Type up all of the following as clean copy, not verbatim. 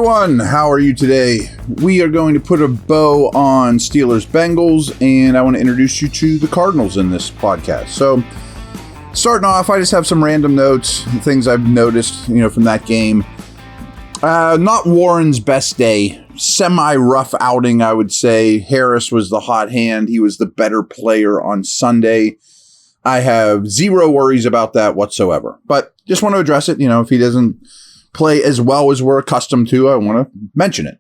everyone, how are you today? We are going to put a bow on Steelers-Bengals, and I want to introduce you to the Cardinals in this podcast. So, starting off, I just have some random notes, things I've noticed, from that game. Not Warren's best day. Semi-rough outing, I would say. Harris was the hot hand. He was the better player on Sunday. I have zero worries about that whatsoever. But just want to address it, if he doesn't play as well as we're accustomed to, I want to mention it,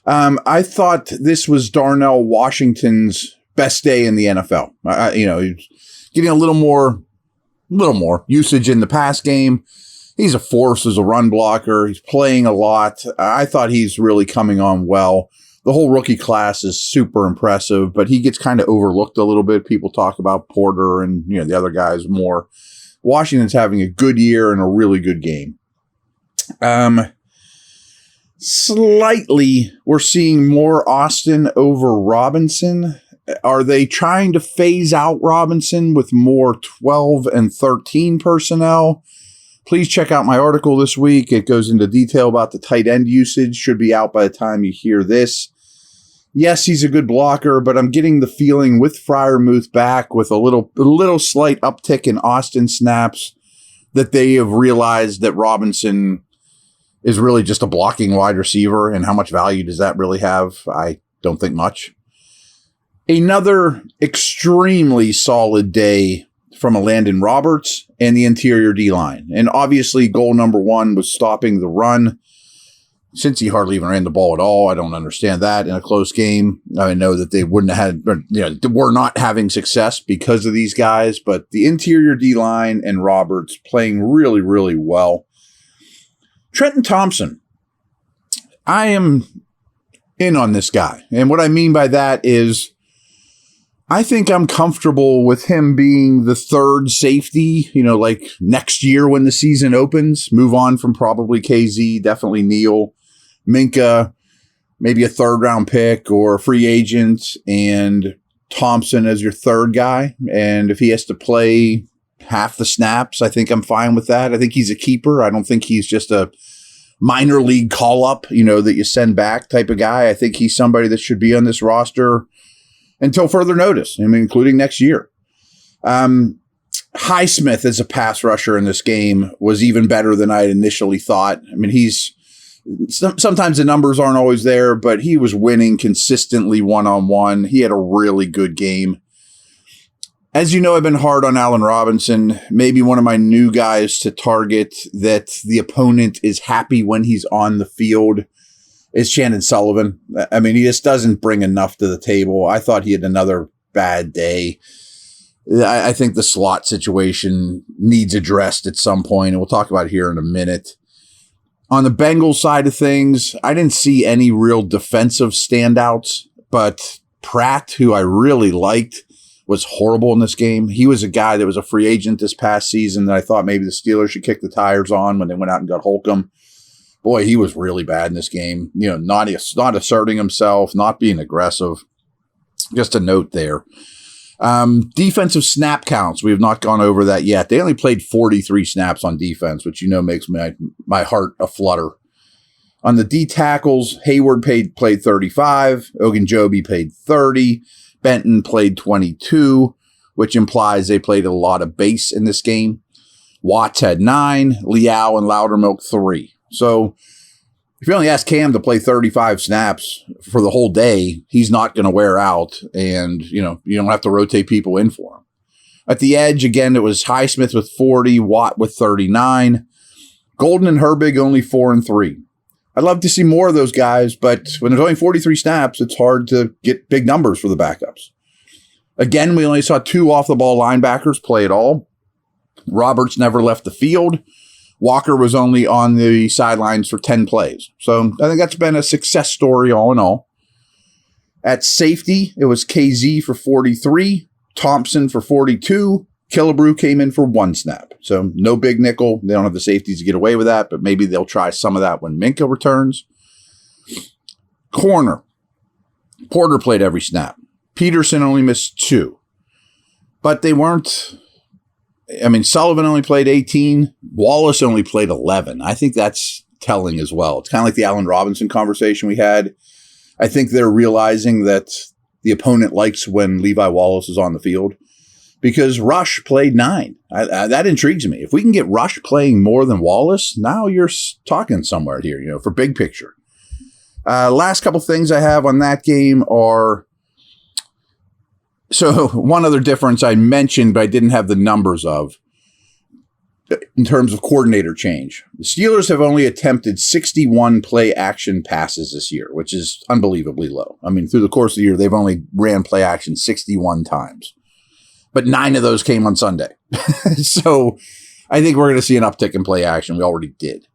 I thought this was Darnell Washington's best day in the NFL. He's getting a little more usage in the pass game. He's a force as a run blocker. He's playing a lot. I thought he's really coming on well. The whole rookie class is super impressive, but he gets kind of overlooked a little bit. People talk about Porter and, the other guys more. Washington's having a good year and a really good game. Slightly, we're seeing more Austin over Robinson. Are they trying to phase out Robinson with more 12 and 13 personnel? Please check out my article this week. It goes into detail about the tight end usage. Should be out by the time you hear this. Yes, he's a good blocker, but I'm getting the feeling with Freiermuth back with a little slight uptick in Austin snaps that they have realized that Robinson is really just a blocking wide receiver, and how much value does that really have? I don't think much. Another extremely solid day from a Landon Roberts and the interior D-line. And obviously, goal number one was stopping the run. Since he hardly even ran the ball at all, I don't understand that in a close game. I know that they wouldn't have had, were not having success because of these guys, but the interior D-line and Roberts playing really, really well. Trenton Thompson, I am in on this guy. And what I mean by that is I think I'm comfortable with him being the third safety, like next year when the season opens. Move on from probably KZ, definitely Neal, Minka, maybe a third-round pick or a free agent, and Thompson as your third guy. And if he has to play half the snaps, I think I'm fine with that. I think he's a keeper. I don't think he's just a minor league call-up, that you send back type of guy. I think he's somebody that should be on this roster until further notice, including next year. Highsmith as a pass rusher in this game was even better than I had initially thought. Sometimes the numbers aren't always there, but he was winning consistently one-on-one. He had a really good game. As you know, I've been hard on Allen Robinson. Maybe one of my new guys to target that the opponent is happy when he's on the field is Shannon Sullivan. He just doesn't bring enough to the table. I thought he had another bad day. I think the slot situation needs addressed at some point, and we'll talk about it here in a minute. On the Bengals side of things, I didn't see any real defensive standouts, but Pratt, who I really liked, was horrible in this game. He was a guy that was a free agent this past season that I thought maybe the Steelers should kick the tires on when they went out and got Holcomb. Boy, he was really bad in this game. Not asserting himself, not being aggressive. Just a note there. Defensive snap counts. We have not gone over that yet. They only played 43 snaps on defense, which makes my heart aflutter. On the D tackles, Hayward played 35. Ogunjobi played 30. Benton played 22, which implies they played a lot of base in this game. Watts had 9. Liao and Loudermilk 3. So if you only ask Cam to play 35 snaps for the whole day, he's not going to wear out, and you don't have to rotate people in for him. At the edge, again, it was Highsmith with 40, Watt with 39. Golden and Herbig only 4 and 3. I'd love to see more of those guys, but when there's only 43 snaps, it's hard to get big numbers for the backups. Again, we only saw 2 off-the-ball linebackers play at all. Roberts never left the field. Walker was only on the sidelines for 10 plays. So I think that's been a success story all in all. At safety, it was KZ for 43, Thompson for 42, Killebrew came in for 1 snap. So no big nickel. They don't have the safeties to get away with that, but maybe they'll try some of that when Minka returns. Corner. Porter played every snap. Peterson only missed 2. But they weren't... Sullivan only played 18. Wallace only played 11. I think that's telling as well. It's kind of like the Allen Robinson conversation we had. I think they're realizing that the opponent likes when Levi Wallace is on the field because Rush played 9. That intrigues me. If we can get Rush playing more than Wallace, now you're talking somewhere here, for big picture. Last couple things I have on that game are, so one other difference I mentioned, but I didn't have the numbers of, in terms of coordinator change. The Steelers have only attempted 61 play action passes this year, which is unbelievably low. I mean, through the course of the year, they've only ran play action 61 times, but 9 of those came on Sunday. So I think we're going to see an uptick in play action. We already did.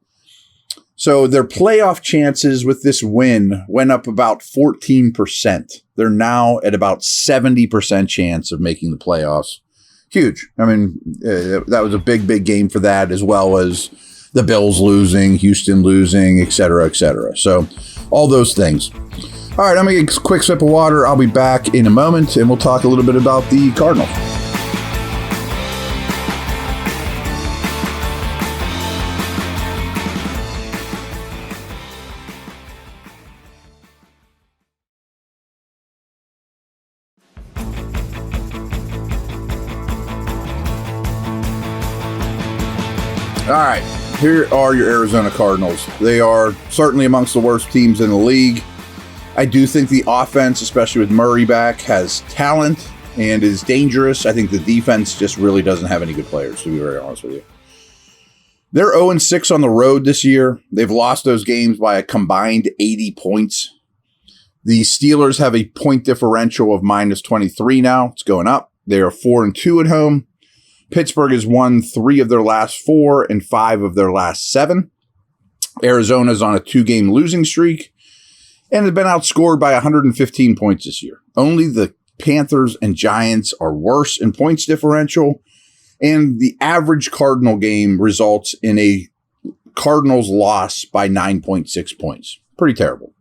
So their playoff chances with this win went up about 14%. They're now at about 70% chance of making the playoffs. Huge. I mean, that was a big, big game for that, as well as the Bills losing, Houston losing, et cetera, et cetera. So all those things. All right, I'm going to get a quick sip of water. I'll be back in a moment, and we'll talk a little bit about the Cardinals. All right, here are your Arizona Cardinals. They are certainly amongst the worst teams in the league. I do think the offense, especially with Murray back, has talent and is dangerous. I think the defense just really doesn't have any good players, to be very honest with you. They're 0-6 on the road this year. They've lost those games by a combined 80 points. The Steelers have a point differential of -23 now. It's going up. They are 4-2 at home. Pittsburgh has won 3 of their last 4 and 5 of their last 7. Arizona's on a 2-game losing streak and has been outscored by 115 points this year. Only the Panthers and Giants are worse in points differential, and the average Cardinal game results in a Cardinals loss by 9.6 points. Pretty terrible.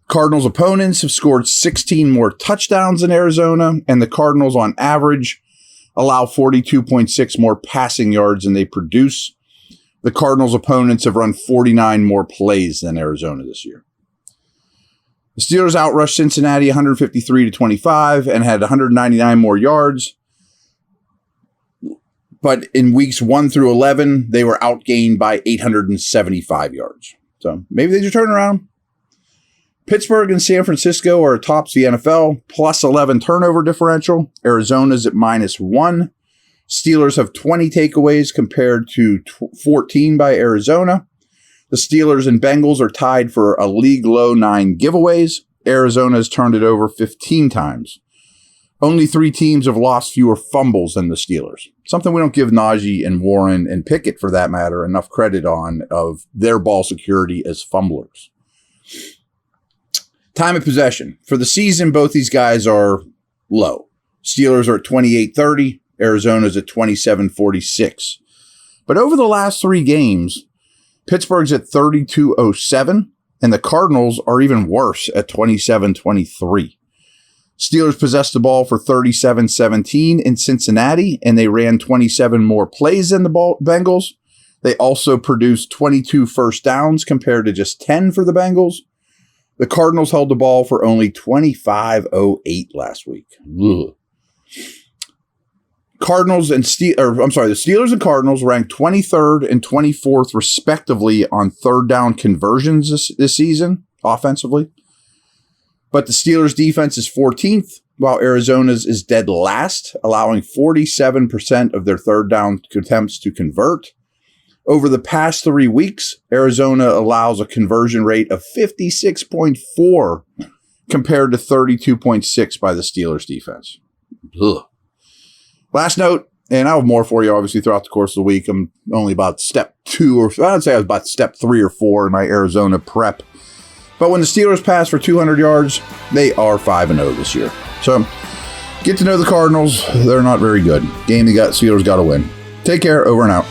Cardinals opponents have scored 16 more touchdowns than Arizona, and the Cardinals on average allow 42.6 more passing yards than they produce. The Cardinals' opponents have run 49 more plays than Arizona this year. The Steelers outrushed Cincinnati 153-25 and had 199 more yards. But in weeks 1 through 11, they were outgained by 875 yards. So maybe they just turn around. Pittsburgh and San Francisco are tops the NFL, plus 11 turnover differential. Arizona's at -1. Steelers have 20 takeaways compared to 14 by Arizona. The Steelers and Bengals are tied for a league-low 9 giveaways. Arizona has turned it over 15 times. Only 3 teams have lost fewer fumbles than the Steelers. Something we don't give Najee and Warren and Pickett, for that matter, enough credit on, of their ball security as fumblers. Time of possession. For the season, both these guys are low. Steelers are at 28-30. Arizona's at 27-46. But over the last 3 games, Pittsburgh's at 32-07, and the Cardinals are even worse at 27-23. Steelers possessed the ball for 37-17 in Cincinnati, and they ran 27 more plays than the Bengals. They also produced 22 first downs compared to just 10 for the Bengals. The Cardinals held the ball for only 25-08 last week. Ugh. The Steelers and Cardinals ranked 23rd and 24th respectively on third down conversions this season, offensively. But the Steelers' defense is 14th, while Arizona's is dead last, allowing 47% of their third down attempts to convert. Over the past 3 weeks, Arizona allows a conversion rate of 56.4 compared to 32.6 by the Steelers defense. Ugh. Last note, and I'll have more for you obviously throughout the course of the week. I'm only about step 2, or I'd say I was about step 3 or 4 in my Arizona prep. But when the Steelers pass for 200 yards, they are 5-0 this year. So get to know the Cardinals. They're not very good. Game the Steelers got to win. Take care. Over and out.